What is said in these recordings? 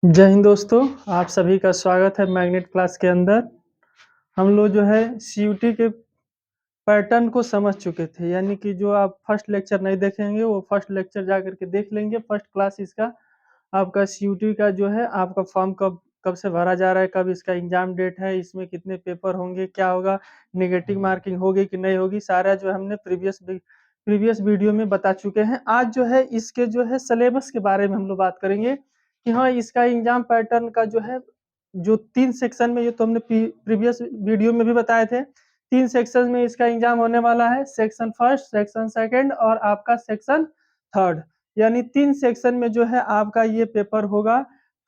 जय हिंद दोस्तों, आप सभी का स्वागत है मैग्नेट क्लास के अंदर। हम लोग जो है सीयूटी के पैटर्न को समझ चुके थे, यानी कि जो आप फर्स्ट लेक्चर नहीं देखेंगे वो फर्स्ट लेक्चर जा करके देख लेंगे। फर्स्ट क्लास इसका आपका सीयूटी का जो है आपका फॉर्म कब कब से भरा जा रहा है, कब इसका एग्जाम डेट है, इसमें कितने पेपर होंगे, क्या होगा, नेगेटिव मार्किंग होगी कि नहीं होगी, सारा जो है हमने प्रीवियस वीडियो में बता चुके हैं। आज जो है इसके जो है सिलेबस के बारे में हम लोग बात करेंगे कि हाँ इसका एग्जाम पैटर्न का जो है जो 3 सेक्शन में, ये तो हमने प्रीवियस वीडियो में भी बताए थे। 3 सेक्शन में इसका एग्जाम होने वाला है, सेक्शन फर्स्ट, सेक्शन सेकंड और आपका सेक्शन थर्ड। यानी 3 सेक्शन में जो है आपका ये पेपर होगा।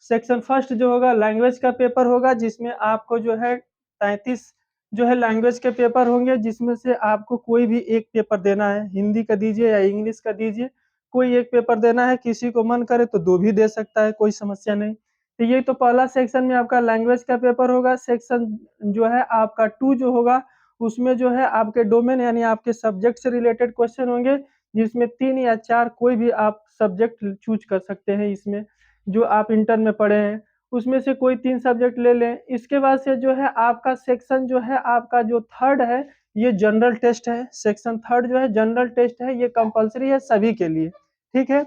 सेक्शन फर्स्ट जो होगा लैंग्वेज का पेपर होगा, जिसमें आपको जो है 33 जो है लैंग्वेज के पेपर होंगे, जिसमें से आपको कोई भी एक पेपर देना है। हिंदी का दीजिए या इंग्लिश का दीजिए, कोई एक पेपर देना है। किसी को मन करे तो 2 भी दे सकता है, कोई समस्या नहीं। तो ये तो पहला सेक्शन में आपका लैंग्वेज का पेपर होगा। सेक्शन जो है आपका 2 जो होगा, उसमें जो है आपके डोमेन यानी आपके सब्जेक्ट से रिलेटेड क्वेश्चन होंगे, जिसमें 3 या 4 कोई भी आप सब्जेक्ट चूज कर सकते हैं। इसमें जो आप इंटर में पढ़े हैं उसमें से कोई 3 सब्जेक्ट ले लें। इसके बाद से जो है आपका सेक्शन जो है आपका जो थर्ड है, ये जनरल टेस्ट है। सेक्शन थर्ड जो है जनरल टेस्ट है, ये कंपलसरी है सभी के लिए, ठीक है।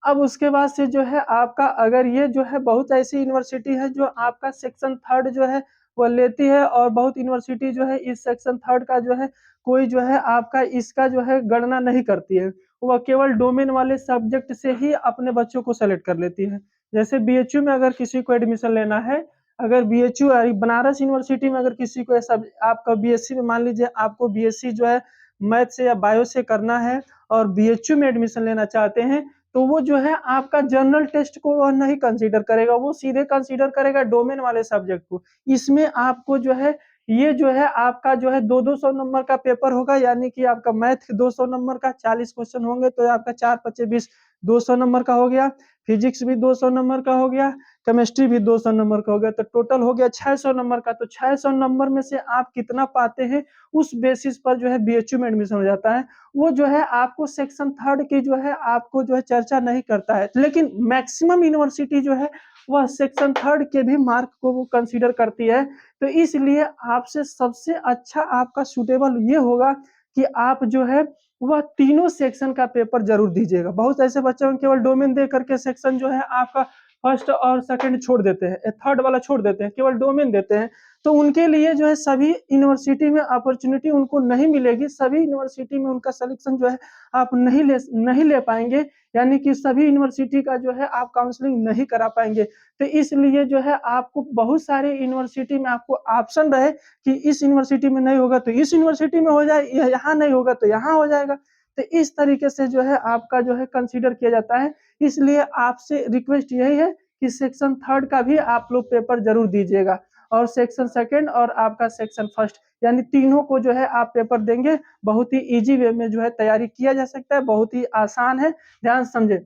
अब उसके बाद से जो है आपका, अगर ये जो है बहुत ऐसी यूनिवर्सिटी है जो आपका सेक्शन थर्ड जो है वो लेती है, और बहुत यूनिवर्सिटी जो है इस सेक्शन थर्ड का जो है कोई जो है आपका इसका जो है गणना नहीं करती है। वो केवल डोमेन वाले सब्जेक्ट से ही अपने बच्चों को सेलेक्ट कर लेती है। जैसे बीएचयू में अगर किसी को एडमिशन लेना है, अगर बीएचयू बनारस यूनिवर्सिटी में अगर किसी को सब आपका बीएससी में, मान लीजिए आपको बीएससी जो है मैथ से या बायो से करना है और बीएचयू में एडमिशन लेना चाहते हैं, तो वो जो है आपका जनरल टेस्ट को वह नहीं कंसीडर करेगा, वो सीधे कंसीडर करेगा डोमेन वाले सब्जेक्ट को। इसमें आपको जो है ये जो है आपका जो है 200 नंबर का पेपर होगा, यानी कि आपका मैथ 200 नंबर का 40 क्वेश्चन होंगे, तो आपका 4 पच्चे 20 200 नंबर का हो गया। फिजिक्स भी 200 नंबर का हो गया, केमिस्ट्री भी 200 नंबर का हो गया, तो टोटल हो गया 600 नंबर का। तो 600 नंबर में से आप कितना पाते हैं, उस बेसिस पर जो है बीएचयू में एडमिशन हो जाता है। वो जो है आपको सेक्शन थर्ड की जो है आपको जो है चर्चा नहीं करता है, लेकिन मैक्सिमम यूनिवर्सिटी जो है वह सेक्शन थर्ड के भी मार्क को वो कंसीडर करती है। तो इसलिए आपसे सबसे अच्छा आपका सूटेबल ये होगा कि आप जो है वह तीनों सेक्शन का पेपर जरूर दीजिएगा। बहुत ऐसे बच्चे हैं केवल डोमेन दे करके सेक्शन जो है आपका फर्स्ट और सेकंड छोड़ देते हैं, थर्ड वाला छोड़ देते हैं, केवल डोमेन देते हैं। तो उनके लिए जो है सभी यूनिवर्सिटी में अपॉर्चुनिटी उनको नहीं मिलेगी, सभी यूनिवर्सिटी में उनका सिलेक्शन जो है आप नहीं ले पाएंगे, यानी कि सभी यूनिवर्सिटी का जो है आप काउंसलिंग नहीं करा पाएंगे। तो इसलिए जो है आपको बहुत सारे यूनिवर्सिटी में आपको ऑप्शन रहे कि इस यूनिवर्सिटी में नहीं होगा तो इस यूनिवर्सिटी में हो जाए, यहाँ नहीं होगा तो यहाँ हो जाएगा। तो इस तरीके से जो है आपका जो है कंसीडर किया जाता है। इसलिए आपसे रिक्वेस्ट यही है कि सेक्शन थर्ड का भी आप लोग पेपर जरूर दीजिएगा, और सेक्शन सेकंड और आपका सेक्शन फर्स्ट, यानी तीनों को जो है आप पेपर देंगे। बहुत ही इजी वे में जो है तैयारी किया जा सकता है, बहुत ही आसान है, ध्यान समझे।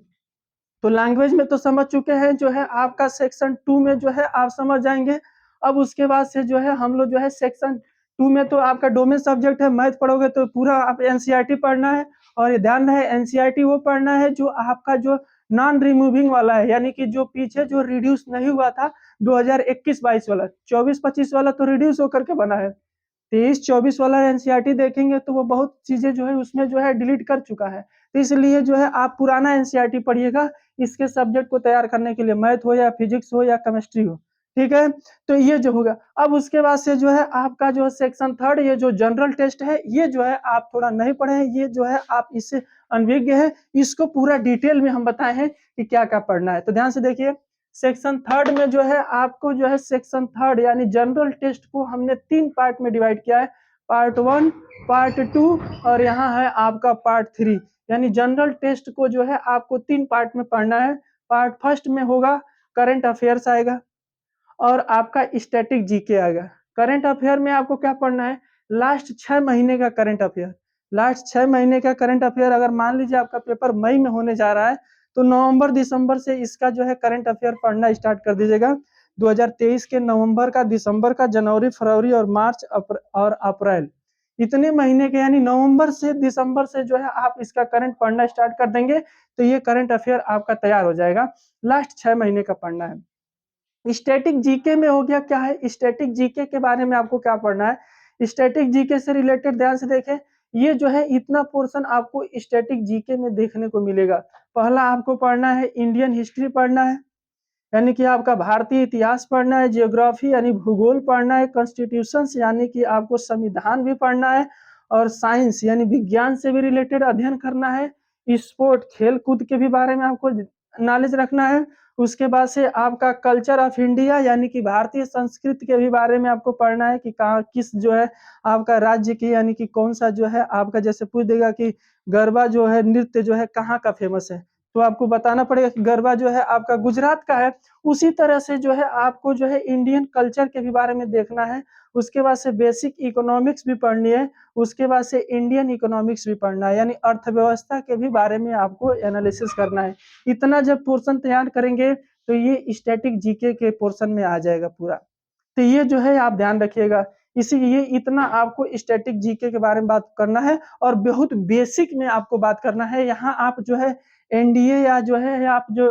तो लैंग्वेज में तो समझ चुके हैं, जो है आपका सेक्शन 2 में जो है आप समझ जाएंगे। अब उसके बाद से जो है हम लोग जो है सेक्शन 2 में तो आपका डोमेन सब्जेक्ट है, मैथ पढ़ोगे तो पूरा आप एनसीईआरटी पढ़ना है। और ये ध्यान रहे एनसीईआरटी वो पढ़ना है जो आपका जो नॉन रिमूविंग वाला है, यानी कि जो पीछे जो रिड्यूस नहीं हुआ था 2021-22 वाला, 24-25 वाला तो रिड्यूस होकर के बना है। 23-24 वाला एनसीईआरटी देखेंगे तो वो बहुत चीजें जो है उसमें जो है डिलीट कर चुका है। तो इसलिए जो है आप पुराना एनसीईआरटी पढ़िएगा इसके सब्जेक्ट को तैयार करने के लिए, मैथ हो या फिजिक्स हो या केमिस्ट्री हो, ठीक है। तो ये जो होगा, अब उसके बाद से जो है आपका जो सेक्शन थर्ड, ये जो जनरल टेस्ट है, ये जो है आप थोड़ा नहीं पढ़े हैं, ये जो है आप इससे अनभिज्ञ है। इसको पूरा डिटेल में हम बताए हैं कि क्या क्या पढ़ना है, तो ध्यान से देखिए। सेक्शन थर्ड में जो है आपको जो है सेक्शन थर्ड यानी जनरल टेस्ट को हमने 3 पार्ट में डिवाइड किया है, पार्ट 1, पार्ट 2 और यहाँ है आपका पार्ट 3। यानी जनरल टेस्ट को जो है आपको 3 पार्ट में पढ़ना है। पार्ट फर्स्ट में होगा करंट अफेयर्स आएगा और आपका स्टैटिक जीके आएगा। करंट अफेयर में आपको क्या पढ़ना है, लास्ट 6 महीने का करंट अफेयर। लास्ट 6 महीने का करंट अफेयर, अगर मान लीजिए आपका पेपर मई में होने जा रहा है, तो नवंबर दिसंबर से इसका जो है करंट अफेयर पढ़ना स्टार्ट कर दीजिएगा। 2023 के नवंबर का, दिसंबर का, जनवरी, फरवरी और मार्च और अप्रैल, इतने महीने के यानी नवंबर से दिसंबर से जो है आप इसका करंट पढ़ना स्टार्ट कर देंगे, तो ये करंट अफेयर आपका तैयार हो जाएगा। लास्ट 6 महीने का पढ़ना है। स्टैटिक जीके में हो गया क्या है, स्टैटिक जीके के बारे में आपको क्या पढ़ना है, स्टैटिक जीके से रिलेटेड ध्यान से देखें, ये जो है इतना पोर्शन आपको स्टैटिक जीके में देखने को मिलेगा। पहला आपको पढ़ना है इंडियन हिस्ट्री पढ़ना है, यानी कि आपका भारतीय इतिहास पढ़ना है, जियोग्राफी यानी भूगोल पढ़ना है, कॉन्स्टिट्यूशन यानी कि आपको संविधान भी पढ़ना है, और साइंस यानी विज्ञान से भी रिलेटेड अध्ययन करना है, स्पोर्ट खेल कूद के भी बारे में आपको नॉलेज रखना है। उसके बाद से आपका कल्चर ऑफ इंडिया यानी कि भारतीय संस्कृति के भी बारे में आपको पढ़ना है कि कहाँ किस जो है आपका राज्य की, यानी कि कौन सा जो है आपका, जैसे पूछ देगा कि गरबा जो है नृत्य जो है कहाँ का फेमस है, तो आपको बताना पड़ेगा कि गरबा जो है आपका गुजरात का है। उसी तरह से जो है आपको जो है इंडियन कल्चर के भी बारे में देखना है। उसके बाद से बेसिक इकोनॉमिक्स भी पढ़नी है। उसके बाद से इंडियन इकोनॉमिक्स भी पढ़ना है, यानी अर्थव्यवस्था के भी बारे में आपको एनालिसिस करना है। इतना जब पोर्शन तैयार करेंगे तो ये स्टैटिक जीके के पोर्शन में आ जाएगा पूरा। तो ये जो है आप ध्यान रखिएगा, इसीलिए इतना आपको स्टैटिक जीके के बारे में बात करना है और बहुत बेसिक में आपको बात करना है। यहाँ आप जो है एनडीए या जो है आप जो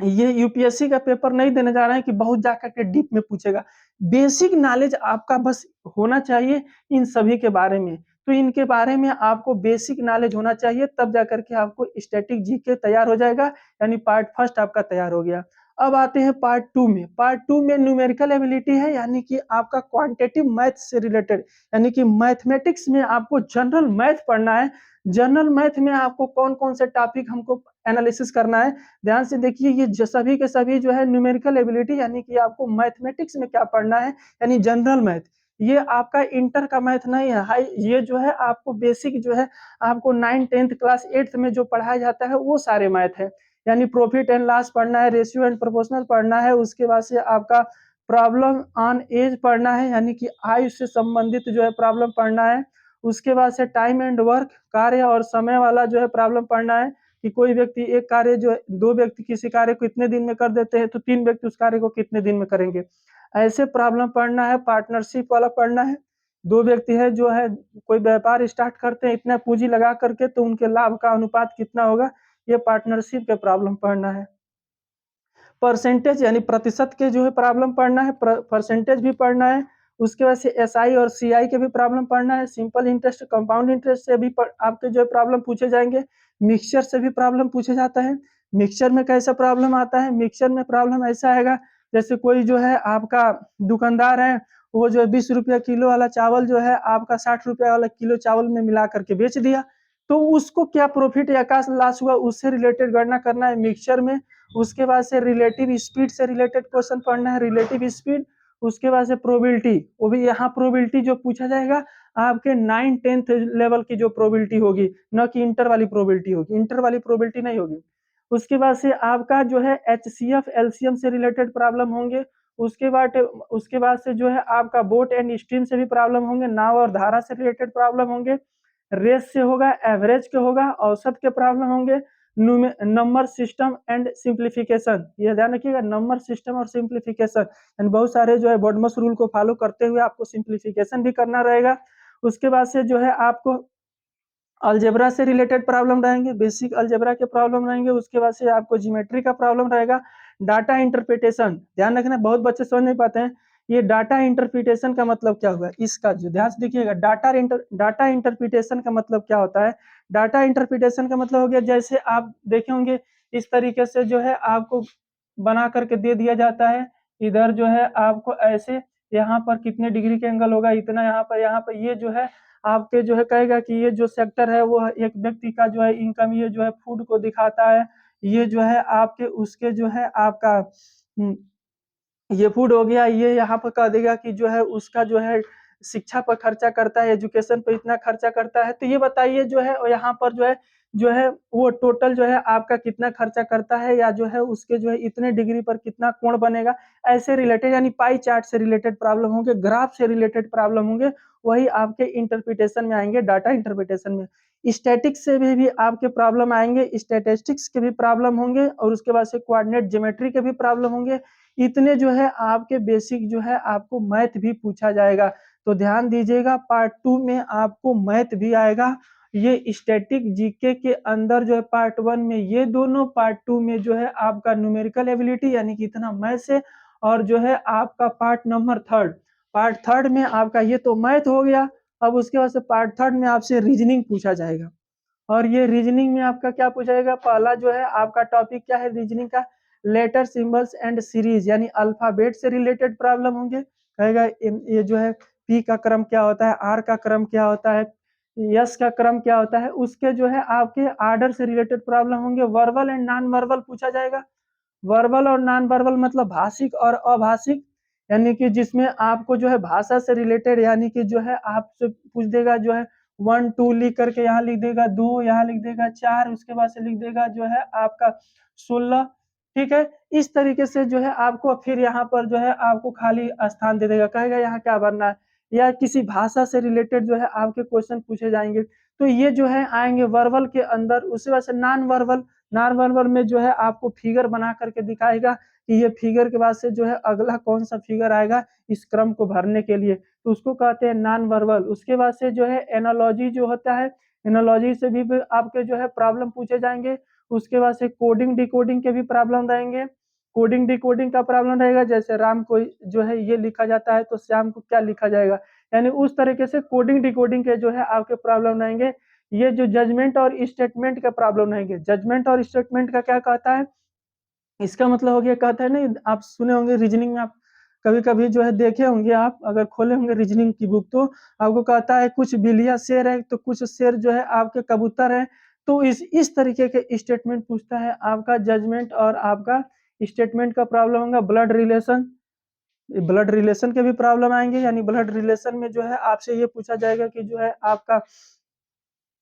ये यूपीएससी का पेपर नहीं देने जा रहे हैं कि बहुत जाकर के डीप में पूछेगा। बेसिक नॉलेज आपका बस होना चाहिए इन सभी के बारे में। तो इनके बारे में आपको बेसिक नॉलेज होना चाहिए, तब जाकर के आपको स्टैटिक जीके तैयार हो जाएगा, यानी पार्ट फर्स्ट आपका तैयार हो गया। अब आते हैं पार्ट टू में। पार्ट टू में न्यूमेरिकल एबिलिटी है, यानी कि आपका क्वांटिटेटिव मैथ से रिलेटेड, यानी कि मैथमेटिक्स में आपको जनरल मैथ पढ़ना है। जनरल मैथ में आपको कौन कौन से टॉपिक हमको एनालिसिस करना है, ध्यान से देखिए। ये सभी के सभी जो है न्यूमेरिकल एबिलिटी, यानी कि आपको मैथमेटिक्स में क्या पढ़ना है, यानी जनरल मैथ। ये आपका इंटर का मैथ नहीं है, हाई ये जो है आपको बेसिक जो है आपको 9 10th क्लास 8th में जो पढ़ाया जाता है वो सारे मैथ है। यानी प्रॉफिट एंड लॉस पढ़ना है, रेशियो एंड प्रोपोर्शनल पढ़ना है। उसके बाद से आपका प्रॉब्लम ऑन एज पढ़ना है, यानी कि आयु से संबंधित जो है प्रॉब्लम पढ़ना है। उसके बाद से टाइम एंड वर्क, कार्य और समय वाला जो है प्रॉब्लम पढ़ना है कि कोई व्यक्ति एक कार्य जो है, दो व्यक्ति किसी कार्य को इतने दिन में कर देते हैं तो तीन व्यक्ति उस कार्य को कितने दिन में करेंगे, ऐसे प्रॉब्लम पढ़ना है। पार्टनरशिप वाला पढ़ना है, दो व्यक्ति है जो है कोई व्यापार स्टार्ट करते हैं इतना पूंजी लगा करके, तो उनके लाभ का अनुपात कितना होगा, ये पार्टनरशिप के प्रॉब्लम पढ़ना है। परसेंटेज यानी प्रतिशत के जो है प्रॉब्लम पढ़ना है, परसेंटेज भी पढ़ना है। उसके बाद से एसआई और सीआई के भी प्रॉब्लम पढ़ना है। सिंपल इंटरेस्ट, कंपाउंड इंटरेस्ट से भी आपके जो है प्रॉब्लम पूछे जाएंगे। मिक्सचर से भी प्रॉब्लम पूछे जाता है। मिक्सचर में कैसा प्रॉब्लम आता है, मिक्सचर में प्रॉब्लम ऐसा आएगा जैसे कोई जो है आपका दुकानदार है, वो जो है 20 रुपया किलो वाला चावल जो है आपका 60 रुपया वाला किलो चावल में मिला करके बेच दिया, तो उसको क्या प्रॉफिट या क्या लॉस हुआ उससे रिलेटेड गणना करना है मिक्सचर में। उसके बाद से रिलेटिव स्पीड से रिलेटेड क्वेश्चन पढ़ना है, रिलेटिव स्पीड। उसके बाद से प्रोबेबिलिटी, वो भी यहाँ प्रोबेबिलिटी जो पूछा जाएगा आपके 9 10th लेवल की जो प्रोबेबिलिटी होगी, न कि इंटर वाली प्रोबेबिलिटी होगी, इंटर वाली प्रोबेबिलिटी नहीं होगी। उसके बाद से आपका जो है एचसीएफ एलसीएम से रिलेटेड प्रॉब्लम होंगे। उसके बाद से जो है आपका बोट एंड स्ट्रीम से भी प्रॉब्लम होंगे, नाव और धारा से रिलेटेड प्रॉब्लम होंगे। रेस से होगा, एवरेज के होगा, औसत के प्रॉब्लम होंगे। नंबर सिस्टम एंड सिंप्लीफिकेशन, ये ध्यान रखिएगा, नंबर सिस्टम और सिंप्लीफिकेशन, यानी बहुत सारे जो है बॉडमस रूल को फॉलो करते हुए आपको सिंप्लीफिकेशन भी करना रहेगा। उसके बाद से जो है आपको अलजेब्रा से रिलेटेड प्रॉब्लम रहेंगे, बेसिक अलजेब्रा के प्रॉब्लम रहेंगे। उसके बाद से आपको ज्योमेट्री का प्रॉब्लम रहेगा। डाटा इंटरप्रिटेशन, ध्यान रखना बहुत बच्चे समझ नहीं पाते हैं, ये डाटा इंटरप्रिटेशन का मतलब क्या हुआ, इसका जो ध्यान से देखिएगा, डाटा इंटरप्रिटेशन का मतलब क्या होता है। डाटा इंटरप्रिटेशन का मतलब हो गया, जैसे आप देखे होंगे इस तरीके से जो है आपको बना करके दे दिया जाता है, इधर जो है आपको ऐसे, यहाँ पर कितने डिग्री के एंगल होगा इतना, यहाँ पर ये जो है आपके जो है कहेगा कि ये जो सेक्टर है वो एक व्यक्ति का जो है इनकम, ये जो है फूड को दिखाता है, ये जो है आपके उसके जो है आपका ये फूड हो गया, ये यहाँ पर कह देगा कि जो है उसका जो है शिक्षा पर खर्चा करता है, एजुकेशन पर इतना खर्चा करता है। तो ये बताइए जो है यहाँ पर जो है वो टोटल जो है आपका कितना खर्चा करता है, या जो है उसके जो है इतने डिग्री पर कितना कोण बनेगा, ऐसे रिलेटेड, यानी पाई चार्ट से रिलेटेड प्रॉब्लम होंगे, ग्राफ से रिलेटेड प्रॉब्लम होंगे, वही आपके इंटरप्रिटेशन में आएंगे, डाटा इंटरप्रिटेशन में। स्टैटिक्स से भी आपके प्रॉब्लम आएंगे, स्टैटिस्टिक्स के भी प्रॉब्लम होंगे, और उसके बाद से कोऑर्डिनेट ज्योमेट्री के भी प्रॉब्लम होंगे। इतने जो है आपके बेसिक जो है आपको मैथ भी पूछा जाएगा। तो ध्यान दीजिएगा, पार्ट 2 में आपको मैथ भी आएगा, ये स्टैटिक जीके के अंदर जो है पार्ट 1 में ये दोनों, पार्ट 2 में जो है आपका न्यूमेरिकल एबिलिटी यानी कि इतना मैथ है, और जो है आपका पार्ट थर्ड में आपका ये तो मैथ हो गया। अब उसके बाद से पार्ट थर्ड में आपसे रीजनिंग पूछा जाएगा, और ये रीजनिंग में आपका क्या पूछा जाएगा, पहला जो है आपका टॉपिक क्या है रीजनिंग का, लेटर सिंबल्स एंड सीरीज यानी अल्फाबेट से रिलेटेड प्रॉब्लम होंगे। कहेगा ये जो है पी का क्रम क्या होता है, आर का क्रम क्या होता है, यस का क्रम क्या होता है, उसके जो है आपके आर्डर से रिलेटेड प्रॉब्लम होंगे। वर्बल एंड नॉन वर्बल पूछा जाएगा। वर्बल और नॉन वर्बल मतलब भाषिक और अभाषिक, यानी कि जिसमें आपको जो है भाषा से रिलेटेड, यानी कि जो है आपसे पूछ देगा जो है 1 2 लिख करके यहाँ लिख देगा 2, यहाँ लिख देगा 4, उसके बाद से लिख देगा जो है आपका 16। ठीक है, इस तरीके से जो है आपको फिर यहाँ पर जो है आपको खाली स्थान दे देगा, कहेगा यहाँ क्या भरना है, या किसी भाषा से रिलेटेड जो है आपके क्वेश्चन पूछे जाएंगे। तो ये जो है आएंगे वर्बल के अंदर। उसके बाद से नॉन वर्बल में जो है आपको फिगर बना करके दिखाएगा कि ये फिगर के बाद से जो है अगला कौन सा फिगर आएगा इस क्रम को भरने के लिए, तो उसको कहते हैं नॉन वर्बल। उसके बाद से जो है एनालॉजी जो होता है, एनालॉजी से भी आपके जो है प्रॉब्लम पूछे जाएंगे। उसके बाद से कोडिंग डिकोडिंग के भी प्रॉब्लम रहेंगे। कोडिंग डिकोडिंग का प्रॉब्लम रहेगा, जैसे राम को जो है ये लिखा जाता है तो श्याम को क्या लिखा जाएगा, यानी उस तरीके से कोडिंग डिकोडिंग के जो है आपके प्रॉब्लम रहेंगे। ये जो जजमेंट और स्टेटमेंट का प्रॉब्लम रहेंगे, जजमेंट और स्टेटमेंट का क्या कहता है, इसका मतलब हो गया, कहता है नहीं आप सुने होंगे रीजनिंग में, आप कभी कभी जो है देखे होंगे, आप अगर खोले होंगे रीजनिंग की बुक तो आपको कहता है कुछ बिलिया शेर है तो कुछ शेर जो है आपके कबूतर है। तो इस तरीके के स्टेटमेंट पूछता है। आपका जजमेंट और आपका स्टेटमेंट का प्रॉब्लम होगा ब्लड रिलेशन, ब्लड रिलेशन के भी प्रॉब्लम आएंगे, यानी ब्लड रिलेशन में जो है आपसे ये पूछा जाएगा कि जो है आपका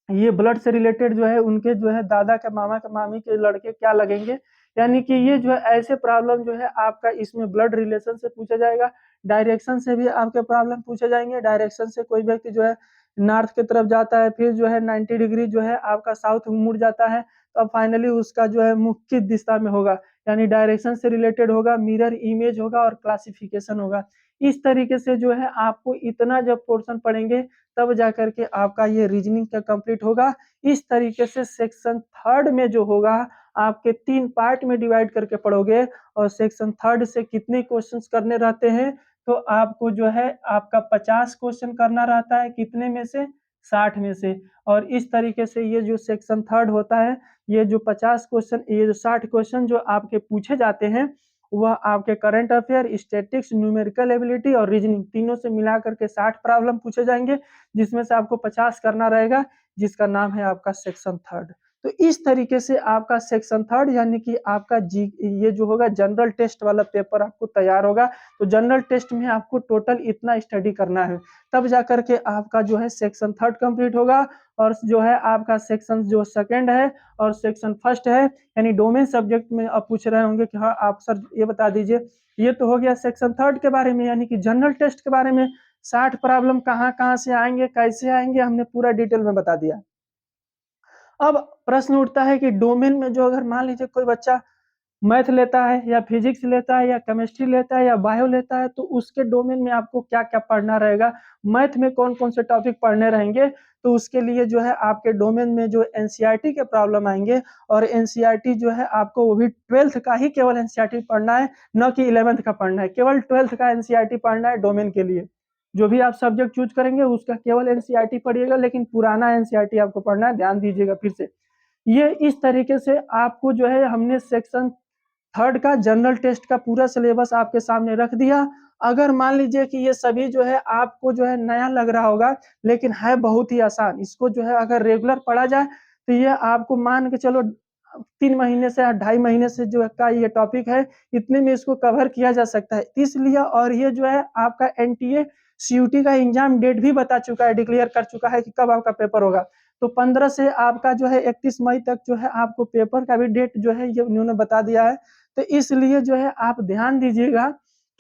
ये ब्लड से रिलेटेड जो है उनके जो है दादा के मामा के मामी के लड़के क्या लगेंगे, यानी कि ये जो है ऐसे प्रॉब्लम जो है आपका इसमें ब्लड रिलेशन से पूछा जाएगा। डायरेक्शन से भी आपके प्रॉब्लम पूछे जाएंगे। डायरेक्शन से कोई व्यक्ति जो है नॉर्थ की तरफ जाता है, फिर जो है 90 डिग्री जो है आपका साउथ मुड़ जाता है, तो अब फाइनली उसका जो है मुख किस दिशा में होगा, यानी डायरेक्शन से रिलेटेड होगा, मिरर इमेज होगा और क्लासिफिकेशन होगा। इस तरीके से जो है आपको इतना जब पोर्शन पढ़ेंगे तब जाकर के आपका ये रीजनिंग का कंप्लीट होगा। इस तरीके से सेक्शन थर्ड में जो होगा आपके 3 पार्ट में डिवाइड करके पढ़ोगे, और सेक्शन थर्ड से कितने क्वेश्चंस करने रहते हैं, तो आपको जो है आपका 50 क्वेश्चन करना रहता है, कितने में से 60 में से। और इस तरीके से ये जो सेक्शन थर्ड होता है, ये जो 50 क्वेश्चन, ये जो 60 क्वेश्चन जो आपके पूछे जाते हैं, वह आपके current affair, statics, numerical ability और रीजनिंग तीनों से मिला करके 60 प्रॉब्लम पूछे जाएंगे, जिसमें से आपको 50 करना रहेगा, जिसका नाम है आपका सेक्शन थर्ड। तो इस तरीके से आपका सेक्शन थर्ड यानी कि आपका जी ये जो होगा जनरल टेस्ट वाला पेपर आपको तैयार होगा। तो जनरल टेस्ट में आपको टोटल इतना स्टडी करना है, तब जाकर के आपका जो है सेक्शन थर्ड कंप्लीट होगा। और जो है आपका सेक्शन जो सेकंड है और सेक्शन फर्स्ट है, यानी डोमेन सब्जेक्ट में आप पूछ रहे होंगे कि हाँ आप सर ये बता दीजिए, ये तो हो गया सेक्शन थर्ड के बारे में, यानी कि जनरल टेस्ट के बारे में। 60 प्रॉब्लम कहाँ कहाँ से आएंगे, कैसे आएंगे, हमने पूरा डिटेल में बता दिया। अब प्रश्न उठता है कि डोमेन में जो अगर मान लीजिए कोई बच्चा मैथ लेता है या फिजिक्स लेता है या केमिस्ट्री लेता है या बायो लेता है, तो उसके डोमेन में आपको क्या क्या पढ़ना रहेगा, मैथ में कौन कौन से टॉपिक पढ़ने रहेंगे, तो उसके लिए जो है आपके डोमेन में जो एनसीईआरटी के प्रॉब्लम आएंगे। और एनसीईआरटी जो है आपको वो भी 12th का ही केवल एनसीईआरटी पढ़ना है, न कि 11th का पढ़ना है, केवल 12th का एनसीईआरटी पढ़ना है डोमेन के लिए। जो भी आप सब्जेक्ट चूज करेंगे उसका केवल एनसीईआरटी पढ़िएगा, लेकिन पुराना एनसीईआरटी आपको पढ़ना है, ध्यान दीजिएगा फिर से। ये इस तरीके से आपको जो है हमने सेक्शन थर्ड का जनरल टेस्ट का पूरा सिलेबस आपके सामने रख दिया। अगर मान लीजिए कि ये सभी जो है आपको जो है नया लग रहा होगा, लेकिन है बहुत ही आसान, इसको जो है अगर रेगुलर पढ़ा जाए तो ये आपको मान के चलो 3 महीने से या 2.5 महीने से जो का ये टॉपिक है, इतने में इसको कवर किया जा सकता है। इसलिए और ये जो है आपका एनटीए सीयूटी का एग्जाम डेट भी बता चुका है, डिक्लेयर कर चुका है कि कब आपका पेपर होगा। तो 15 से आपका जो है 31 मई तक जो है आपको पेपर का भी डेट जो है ये उन्होंने बता दिया है। तो इसलिए जो है आप ध्यान दीजिएगा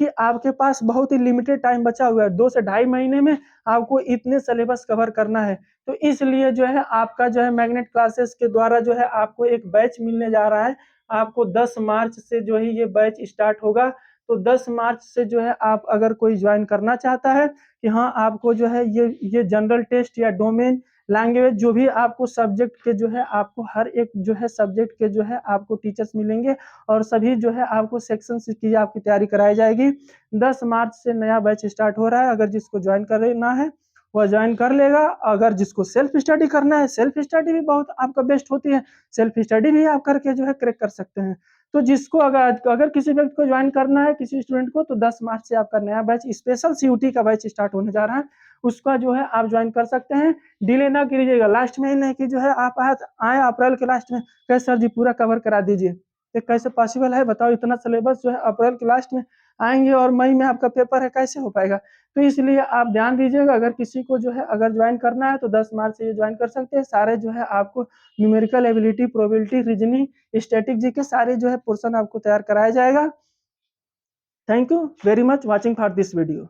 कि आपके पास बहुत ही लिमिटेड टाइम बचा हुआ है, 2 से 2.5 महीने में आपको इतने सिलेबस कवर करना है। तो इसलिए जो है आपका जो है मैग्नेट क्लासेस के द्वारा जो है आपको एक बैच मिलने जा रहा है। आपको 10 मार्च से जो है ये बैच स्टार्ट होगा। तो 10 मार्च से जो है आप अगर कोई ज्वाइन करना चाहता है कि हाँ आपको जो है ये जनरल टेस्ट या डोमेन लैंग्वेज, जो भी आपको सब्जेक्ट के जो है आपको हर एक जो है सब्जेक्ट के जो है आपको टीचर्स मिलेंगे और सभी जो है आपको सेक्शन की आपकी तैयारी कराई जाएगी। 10 मार्च से नया बैच स्टार्ट हो रहा है। अगर जिसको ज्वाइन करना है वह ज्वाइन कर लेगा। अगर जिसको सेल्फ स्टडी करना है, सेल्फ स्टडी भी बहुत आपका बेस्ट होती है, सेल्फ स्टडी भी आप करके जो है क्रैक कर सकते हैं। तो जिसको अगर किसी व्यक्ति को ज्वाइन करना है, किसी स्टूडेंट को, तो 10 मार्च से आपका नया बैच स्पेशल सीयूटी का बैच स्टार्ट होने जा रहा है, उसका जो है आप ज्वाइन कर सकते हैं। डिले ना कीजिएगा, लास्ट में ही नहीं कि जो है आप आए अप्रैल के लास्ट में कहे सर जी पूरा कवर करा दीजिए, ये कैसे पॉसिबल है बताओ? इतना सिलेबस जो है अप्रैल के लास्ट में आएंगे और मई में आपका पेपर है, कैसे हो पाएगा? तो इसलिए आप ध्यान दीजिएगा। अगर किसी को जो है अगर ज्वाइन करना है तो 10 मार्च से ये ज्वाइन कर सकते हैं। सारे जो है आपको numerical ability, probability, reasoning, static G के सारे जो है पोर्शन आपको तैयार कराया जाएगा। Thank you very much watching for this video.